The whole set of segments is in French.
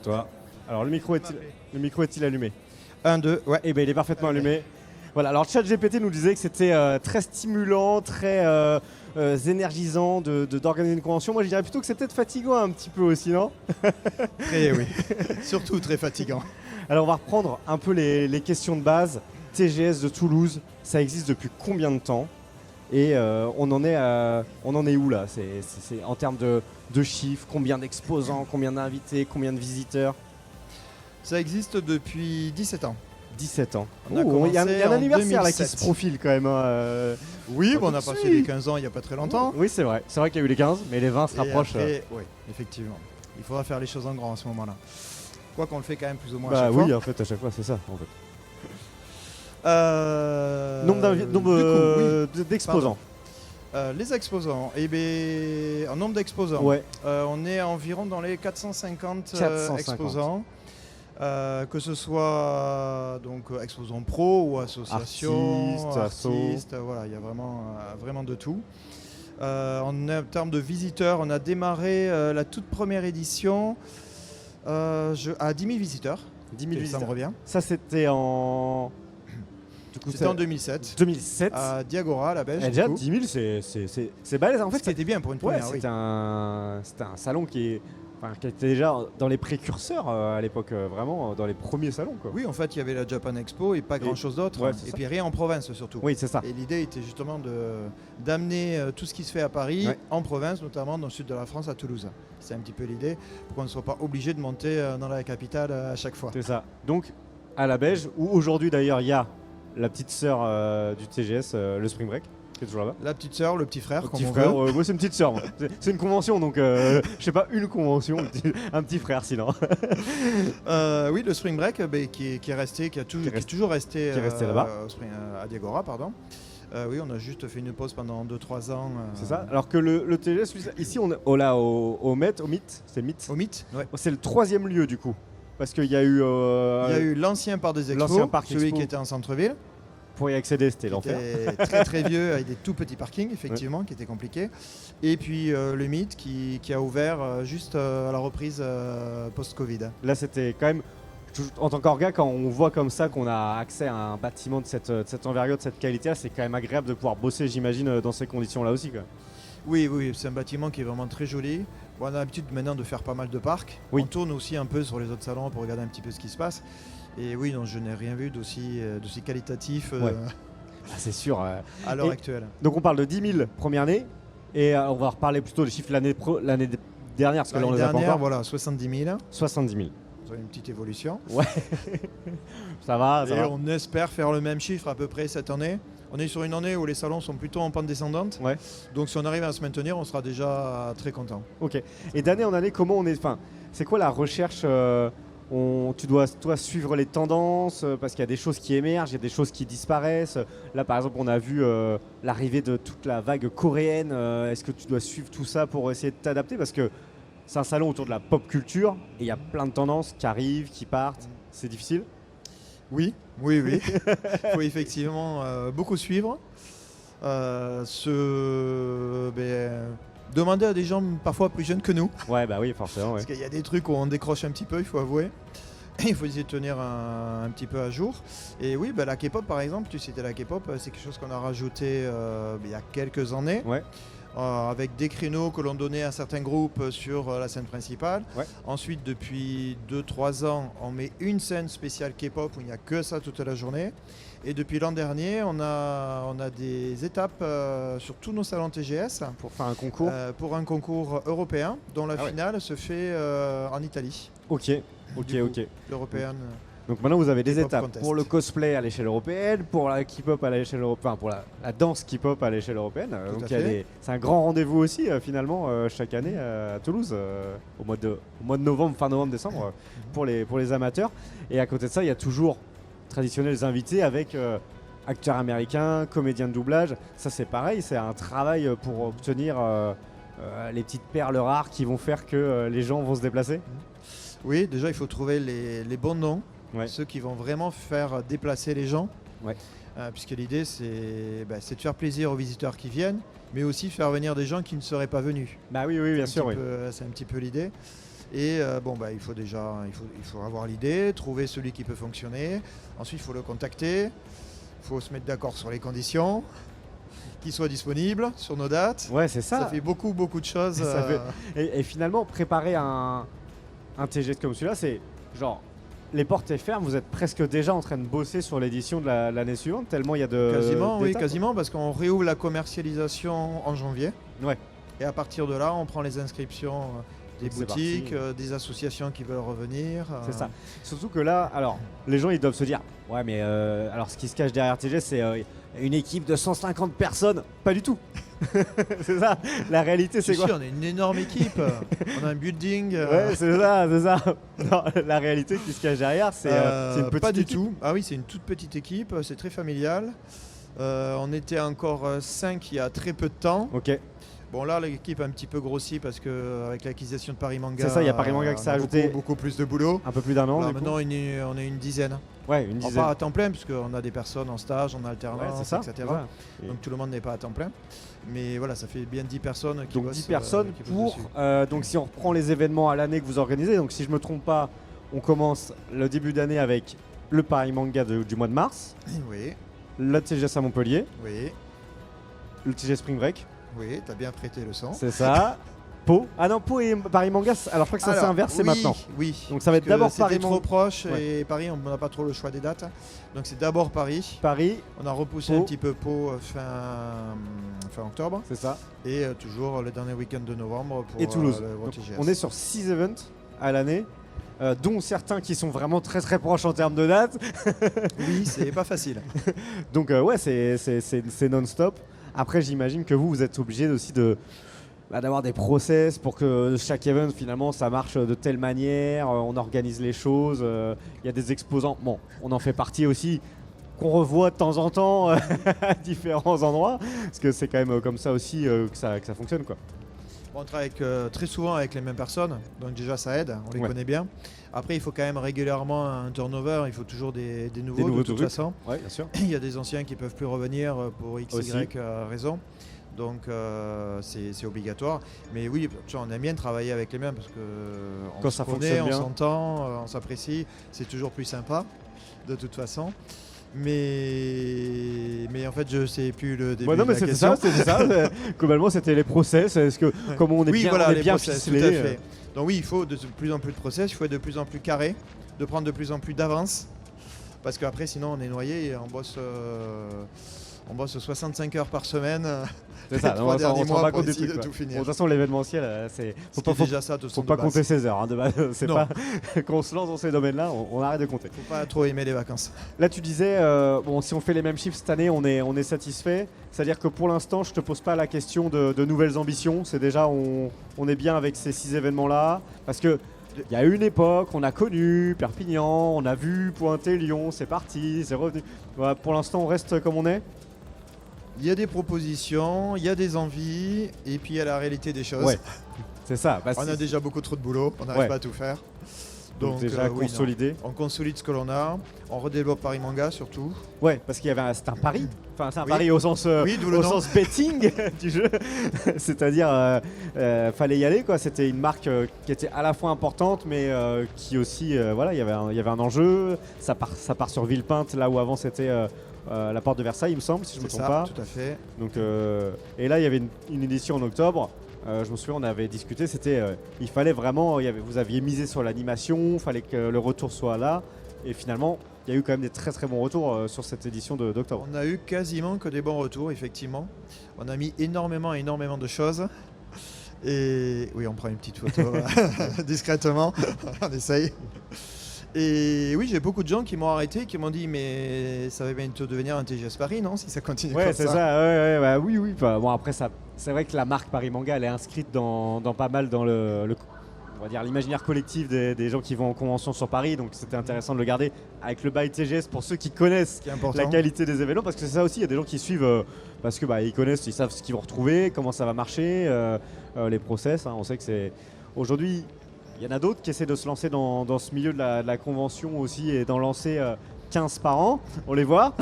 toi. Alors le micro est-il allumé? 1, 2, ouais. Eh bien il est parfaitement allumé. Voilà, alors ChatGPT nous disait que c'était très stimulant, très énergisant d'organiser une convention. Moi je dirais plutôt que c'est peut-être fatigant un petit peu aussi, non? Très, oui. Surtout très fatigant. Alors on va reprendre un peu les questions de base. TGS de Toulouse, ça existe depuis combien de temps? Et on en est où là? C'est en termes de chiffres, combien d'exposants, combien d'invités, combien de visiteurs? Ça existe depuis 17 ans. 17 ans. On a Il y a commencé un en anniversaire là qui 2007. se profile quand même. Oui, Pas bon, on tout a de passé suite. les 15 ans il n'y a pas très longtemps. Oui, c'est vrai. C'est vrai qu'il y a eu les 15, mais les 20 se Et rapprochent. après, oui, effectivement. Il faudra faire les choses en grand à ce moment-là. Quoi qu'on le fait quand même plus ou moins à Bah chaque oui, fois. en fait, à chaque fois, c'est ça. En fait. Nombre D'exposants. les exposants, en nombre d'exposants, Ouais. on est environ dans les 450, 450. exposants, que ce soit donc exposants pro ou associations, Artistes, voilà, il y a vraiment de tout. En termes de visiteurs, on a démarré la toute première édition à 10 000 visiteurs. 10 000 Ça visiteurs. me revient. Ça, c'était en. Du coup, C'était en 2007. 2007. À Diagora, à la Belge. Et déjà, du coup. 10 000, c'est balèze. En fait, C'était bien pour une ouais, première, oui. c'était un salon qui était déjà dans les précurseurs à l'époque, vraiment dans les premiers salons. Quoi. Oui, en fait, il y avait la Japan Expo et pas grand-chose d'autre. ouais, c'est et ça. puis rien en province surtout. Oui, c'est ça. Et l'idée était justement d'amener tout ce qui se fait à Paris, Ouais. en province, notamment dans le sud de la France, à Toulouse. C'est un petit peu l'idée, pour qu'on ne soit pas obligé de monter dans la capitale à chaque fois. C'est ça. Donc, à la Belge, où aujourd'hui d'ailleurs il y a la petite sœur du TGS, le Spring Break, qui est toujours là-bas. La petite sœur, le petit frère, Le comme petit on frère, veut. moi c'est une petite sœur. Moi. C'est une convention, donc je sais pas, une convention, un petit frère sinon. Oui, le Spring Break qui est resté, qui est toujours resté, qui est resté là-bas. À Diagora, pardon. Oui, on a juste fait une pause pendant 2-3 ans. C'est ça. Alors que le TGS, ici on est au MIT, c'est le MIT. Au mythe, ouais. C'est le 3e lieu du coup. Parce qu'il y a eu. Il y a eu l'ancien parc des expos, l'ancien parc celui expo. qui était en centre-ville. Pour y accéder, c'était Qui l'enfer. était très très vieux avec des tout petits parkings effectivement qui étaient compliqués, et puis le mythe qui a ouvert juste à la reprise post-Covid. Là, c'était quand même. En tant qu'orga, quand on voit comme ça qu'on a accès à un bâtiment de cette envergure, de cette qualité-là, c'est quand même agréable de pouvoir bosser, j'imagine, dans ces conditions-là aussi. Quoi. Oui, c'est un bâtiment qui est vraiment très joli. Bon, on a l'habitude maintenant de faire pas mal de parcs. Oui. On tourne aussi un peu sur les autres salons pour regarder un petit peu ce qui se passe. Et oui, non, je n'ai rien vu d'aussi qualitatif Ouais. Ah, c'est sûr. à l'heure actuelle. Donc on parle de 10 000 première année, et on va reparler plutôt des chiffres l'année dernière, parce que là on L'année les a pas dernière, encore. voilà, 70 000. 70 000. Vous avez une petite évolution. Ouais. ça va. Et on espère faire le même chiffre à peu près cette année. On est sur une année où les salons sont plutôt en pente descendante. Ouais. Donc si on arrive à se maintenir, on sera déjà très content. Ok. Et d'année en année, comment on est. Enfin, c'est quoi la recherche tu dois toi suivre les tendances parce qu'il y a des choses qui émergent, il y a des choses qui disparaissent. Là, par exemple, on a vu l'arrivée de toute la vague coréenne. Est-ce que tu dois suivre tout ça pour essayer de t'adapter? Parce que c'est un salon autour de la pop culture et il y a plein de tendances qui arrivent, qui partent. C'est difficile? Oui. Il faut effectivement beaucoup suivre. Demander à des gens parfois plus jeunes que nous. Ouais, bah oui, forcément. Ouais. Parce qu'il y a des trucs où on décroche un petit peu, il faut avouer. Il faut essayer de tenir un petit peu à jour. Et oui, la K-pop par exemple, tu citais la K-pop, c'est quelque chose qu'on a rajouté il y a quelques années. Ouais. Avec des créneaux que l'on donnait à certains groupes sur la scène principale. Ouais. Ensuite, depuis 2-3 ans, on met une scène spéciale K-pop où il n'y a que ça toute la journée. Et depuis l'an dernier, on a des étapes sur tous nos salons TGS Pour faire un concours. pour un concours européen dont la Ah ouais. finale se fait en Italie. Ok. L'européenne. Donc maintenant vous avez des K-pop étapes contest. pour le cosplay à l'échelle européenne, pour la K-pop à l'échelle européenne, pour la danse K-pop à l'échelle européenne. Tout Donc à fait. c'est un grand rendez-vous aussi finalement chaque année à Toulouse au mois de novembre, fin novembre, décembre pour les amateurs. Et à côté de ça, il y a toujours traditionnels invités avec acteurs américains, comédiens de doublage. Ça c'est pareil, c'est un travail pour obtenir les petites perles rares qui vont faire que les gens vont se déplacer. Oui, déjà il faut trouver les bons noms. Ouais. Ceux qui vont vraiment faire déplacer les gens. Ouais. Puisque l'idée, c'est de faire plaisir aux visiteurs qui viennent, mais aussi faire venir des gens qui ne seraient pas venus. Bah oui, bien sûr. Oui. C'est un petit peu l'idée. Et il faut déjà il faut avoir l'idée, trouver celui qui peut fonctionner. Ensuite, il faut le contacter. Il faut se mettre d'accord sur les conditions, qu'il soit disponible sur nos dates. Ouais, c'est ça. Ça fait beaucoup de choses. Et finalement, préparer un TGS comme celui-là, c'est genre les portes sont fermes, vous êtes presque déjà en train de bosser sur l'édition de l'année suivante, tellement il y a de Quasiment, oui, d'étapes. quasiment, parce qu'on réouvre la commercialisation en janvier. Ouais. Et à partir de là, on prend les inscriptions des C'est boutiques, parti. des associations qui veulent revenir. C'est ça. Surtout que là, alors, les gens ils doivent se dire, ouais, mais alors ce qui se cache derrière TGS, c'est une équipe de 150 personnes. Pas du tout. C'est ça. La réalité, c'est Si, quoi? on est une énorme équipe. On a un building. Ouais, c'est ça, c'est ça. Non, la réalité qui se cache derrière, c'est une petite pas du équipe. tout. Ah oui, c'est une toute petite équipe. C'est très familial. On était encore 5 il y a très peu de temps. Ok. Bon, là, l'équipe a un petit peu grossi parce qu'avec l'acquisition de Paris Manga, C'est ça, il y a Paris Manga qui on s'est a ajouté beaucoup plus de boulot. un peu plus d'un an. Là, du coup. maintenant, on est une dizaine. Ouais, une Enfin, dizaine. pas à temps plein, puisqu'on a des personnes en stage, en Ouais, alternance, c'est ça. etc. c'est ça. Et Donc tout le monde n'est pas à temps plein. Mais voilà, ça fait bien 10 personnes qui donc bossent. 10 personnes qui bossent pour. dessus. Donc si on reprend les événements à l'année que vous organisez, donc si je me trompe pas, on commence le début d'année avec le Paris Manga du mois de mars, Oui, le TGS à Montpellier, oui, le TGS Spring Break, oui, t'as bien prêté le son. c'est ça. Pau. Ah non, Pau et Paris Manga, alors je crois que ça c'est Alors, inverse, c'est oui, maintenant. Oui. Donc ça va être Parce que d'abord c'était Paris trop Manga. proche Ouais. et Paris, on n'a pas trop le choix des dates. Donc c'est d'abord Paris. Paris, On a repoussé Pau. un petit peu Pau fin octobre. c'est ça. Et toujours le dernier week-end de novembre pour Et Toulouse. le World Donc, TGS. on est sur 6 events à l'année, dont certains qui sont vraiment très très proches en termes de date. Oui, c'est pas facile. Donc ouais, c'est non-stop. Après, j'imagine que vous êtes obligé aussi d'avoir des process pour que chaque event finalement ça marche de telle manière, on organise les choses, il y a des exposants, bon on en fait partie aussi, qu'on revoit de temps en temps à différents endroits, parce que c'est quand même comme ça aussi que ça fonctionne quoi. On travaille très souvent avec les mêmes personnes, donc déjà ça aide, on les Ouais. connaît bien. Après, il faut quand même régulièrement un turnover, il faut toujours des nouveaux nouveaux de toute trucs. façon. Ouais, bien sûr. Il y a des anciens qui ne peuvent plus revenir pour X, Aussi. Y raison. Donc c'est obligatoire. Mais oui, tu vois, on aime bien travailler avec les mêmes parce que Quand on ça se connaît, fonctionne on bien. s'entend, on s'apprécie. C'est toujours plus sympa de toute façon. Mais en fait, je sais plus le début Ouais, non de mais la c'était question. ça, c'était ça. Globalement c'était les process, est-ce que comme on est Oui, bien, voilà, on est les bien process, ficelé, tout à fait. Donc oui, il faut de plus en plus de process, il faut être de plus en plus carré, de prendre de plus en plus d'avance, parce qu'après sinon on est noyé et on bosse 65 heures par semaine. c'est ça, les non, trois on derniers se rend mois pas pour compte du essayer truc. de quoi. tout finir. Bon, de toute façon l'événementiel, faut C'était pas, déjà ça de faut son pas de base. compter ses heures, hein, de base. C'est Non. pas quand on se lance dans ces domaines-là, on arrête de compter. Faut pas trop aimer les vacances. Là, tu disais, bon, si on fait les mêmes chiffres cette année, on est satisfait. C'est-à-dire que pour l'instant, je te pose pas la question de nouvelles ambitions. C'est déjà, on est bien avec ces 6 événements-là. Parce que il y a une époque, on a connu Perpignan, on a vu pointer Lyon, c'est parti, c'est revenu. Voilà, pour l'instant, on reste comme on est. Il y a des propositions, il y a des envies, et puis il y a la réalité des choses. Ouais, c'est ça. Bah, On a c'est- déjà beaucoup trop de boulot, on n'arrive Ouais. pas à tout faire. donc déjà oui, non. consolidé. On consolide ce que l'on a, on redéveloppe Paris Manga surtout. Ouais, parce qu'il y avait c'est un pari. Enfin, c'est un Oui. pari au sens, Oui, d'où le au nom. sens betting du jeu. C'est-à-dire, fallait y aller quoi. C'était une marque qui était à la fois importante, mais qui aussi, voilà, il y avait un enjeu. Ça part sur Villepinte, là où avant c'était la porte de Versailles, il me semble, si je me C'est trompe ça, pas. tout à fait. Donc, et là, il y avait une édition en octobre. Je me souviens, on avait discuté. C'était, il fallait vraiment, vous aviez misé sur l'animation, il fallait que le retour soit là. Et finalement, il y a eu quand même des très très bons retours sur cette édition d'octobre. On a eu quasiment que des bons retours, effectivement. On a mis énormément de choses. Et oui, on prend une petite photo discrètement, on essaye. Et oui, j'ai beaucoup de gens qui m'ont arrêté, qui m'ont dit mais ça va bientôt devenir un TGS Paris, non? Si ça continue Ouais, comme c'est ça. bah oui. Enfin, bon, après, c'est vrai que la marque Paris Manga, elle est inscrite dans pas mal dans on va dire l'imaginaire collectif des gens qui vont en convention sur Paris. Donc, c'était intéressant de le garder avec le bail TGS pour ceux qui connaissent Ce qui est important. la qualité des événements. Parce que c'est ça aussi, il y a des gens qui suivent parce que ils connaissent, ils savent ce qu'ils vont retrouver, comment ça va marcher, les process. Hein. On sait que c'est. Aujourd'hui, il y en a d'autres qui essaient de se lancer dans ce milieu de la convention aussi et d'en lancer 15 par an, on les voit.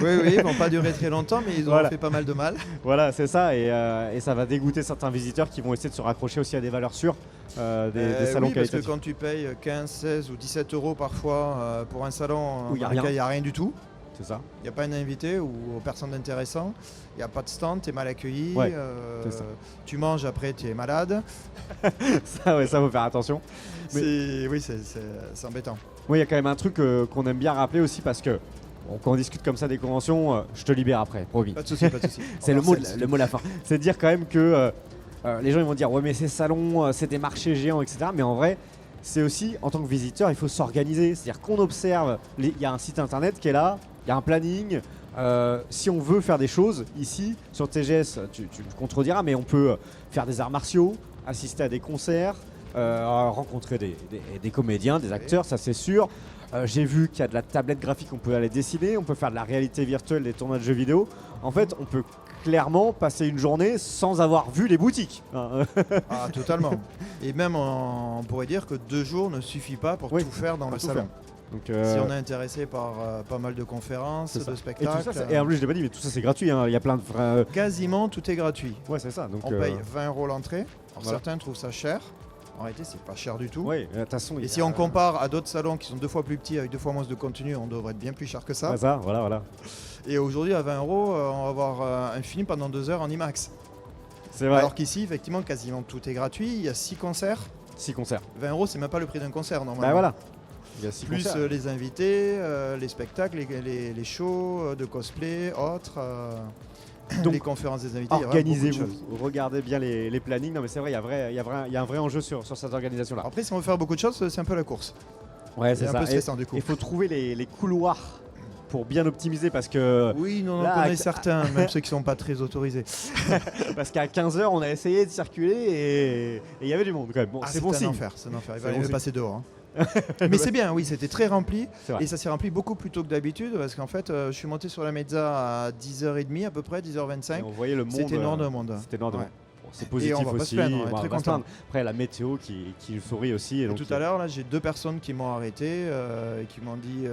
Oui, ils vont pas durer très longtemps, mais ils ont Voilà. fait pas mal de mal. Voilà, c'est ça, et ça va dégoûter certains visiteurs qui vont essayer de se raccrocher aussi à des valeurs sûres, des salons Oui, parce que qualitatifs. quand tu payes 15, 16 ou 17 euros parfois pour un salon Où il y a dans rien. lequel il n'y a rien du tout, C'est ça. il n'y a pas un invité ou personne d'intéressant, il n'y a pas de stand, tu es mal accueilli, Ouais, c'est ça. tu manges après, tu es malade. Ça, ouais, ça faut faire attention. Oui, c'est embêtant. Moi, il y a quand même un truc qu'on aime bien rappeler aussi parce que quand on discute comme ça des conventions, je te libère après, promis. Pas de souci, pas de souci. C'est le mot de la fin. C'est de dire quand même que les gens ils vont dire ouais mais ces salons, c'est des marchés géants, etc. Mais en vrai, c'est aussi en tant que visiteur, il faut s'organiser. C'est-à-dire qu'on observe, il y a un site internet qui est là, il y a un planning. Si on veut faire des choses ici sur TGS, tu me contrediras, mais on peut faire des arts martiaux, assister à des concerts, rencontrer des comédiens, des acteurs, ça c'est sûr. J'ai vu qu'il y a de la tablette graphique, on peut aller dessiner, on peut faire de la réalité virtuelle, des tournois de jeux vidéo. En fait, on peut clairement passer une journée sans avoir vu les boutiques. Ah, totalement. Et même on pourrait dire que 2 jours ne suffit pas pour Oui, tout faire dans le tout salon. faire. Donc, Si on est intéressé par pas mal de conférences, c'est ça. de Et, spectacles, tout ça, et en plus, je l'ai pas dit, mais tout ça c'est gratuit. Hein. Il y a plein de. quasiment tout est gratuit. Ouais, c'est ça. Donc, On paye 20 € l'entrée. Alors voilà. certains trouvent ça cher. En réalité, c'est pas cher du tout. ouais, de toute façon. Et si on compare à d'autres salons qui sont 2 fois plus petits avec 2 fois moins de contenu, on devrait être bien plus cher que ça. Ouais, ça, voilà. Et aujourd'hui, à 20 €, on va avoir un film pendant 2 heures en IMAX. C'est vrai. Alors qu'ici, effectivement, quasiment tout est gratuit. Il y a 6 concerts. 6 concerts. 20 €, c'est même pas le prix d'un concert normalement. Bah voilà. Il y a 6 Plus concerts. les invités, les spectacles, les shows de cosplay, autres, Donc, les conférences des invités. il y a vraiment beaucoup de organisez-vous, choses. regardez bien les plannings. Non mais c'est vrai, il y a un vrai enjeu sur cette organisation-là. Après, si on veut faire beaucoup de choses, c'est un peu la course. Ouais, C'est un peu stressant du coup. Il faut trouver les couloirs pour bien optimiser parce que Oui, non, là, on connaît à- certains, même ceux qui sont pas très autorisés. parce qu'à 15h on a essayé de circuler et il y avait du monde quand même. Bon, c'est bon un signe. enfer, c'est un enfer. Il C'est va bon aller signe. passer dehors. Mais c'est bien, oui, c'était très rempli. C'est vrai. Et ça s'est rempli beaucoup plus tôt que d'habitude parce qu'en fait, je suis monté sur la Mezza à 10h30 à peu près, 10h25. Et on voyait le monde. C'était énorme de monde. C'était énorme de Ouais. monde. Bon, c'est positif on va pas se aussi. plaindre, on est Bon, très on va se content. plaindre. Après la météo qui sourit aussi. Et donc, Tout à l'heure, là, j'ai 2 personnes qui m'ont arrêté et qui m'ont dit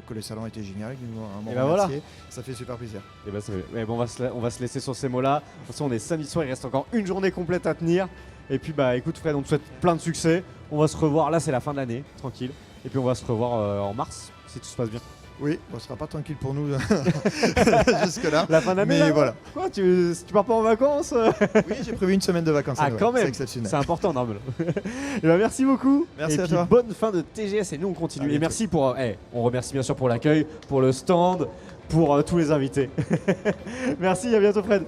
que le salon était génial, qui m'ont Et ben voilà. remercié. Ça fait super plaisir. Et ben, mais bon, on va se laisser sur ces mots-là. De toute façon, on est samedi soir, il reste encore une journée complète à tenir. Et puis, bah, écoute, Fred, on te souhaite plein de succès. On va se revoir. Là, c'est la fin de l'année, tranquille. Et puis, on va se revoir en mars, si tout se passe bien. Oui, on sera pas tranquille pour nous jusque-là. La fin d'année. Mais là, voilà. Quoi, tu pars pas en vacances? Oui, j'ai prévu une semaine de vacances. à Ah, Noël. quand même. C'est exceptionnel. C'est important, normal. Et ben, merci beaucoup. Merci et à puis, toi. bonne fin de TGS. Et nous, on À continue. Et bientôt. merci pour. On remercie bien sûr pour l'accueil, pour le stand, pour tous les invités. Merci, à bientôt, Fred.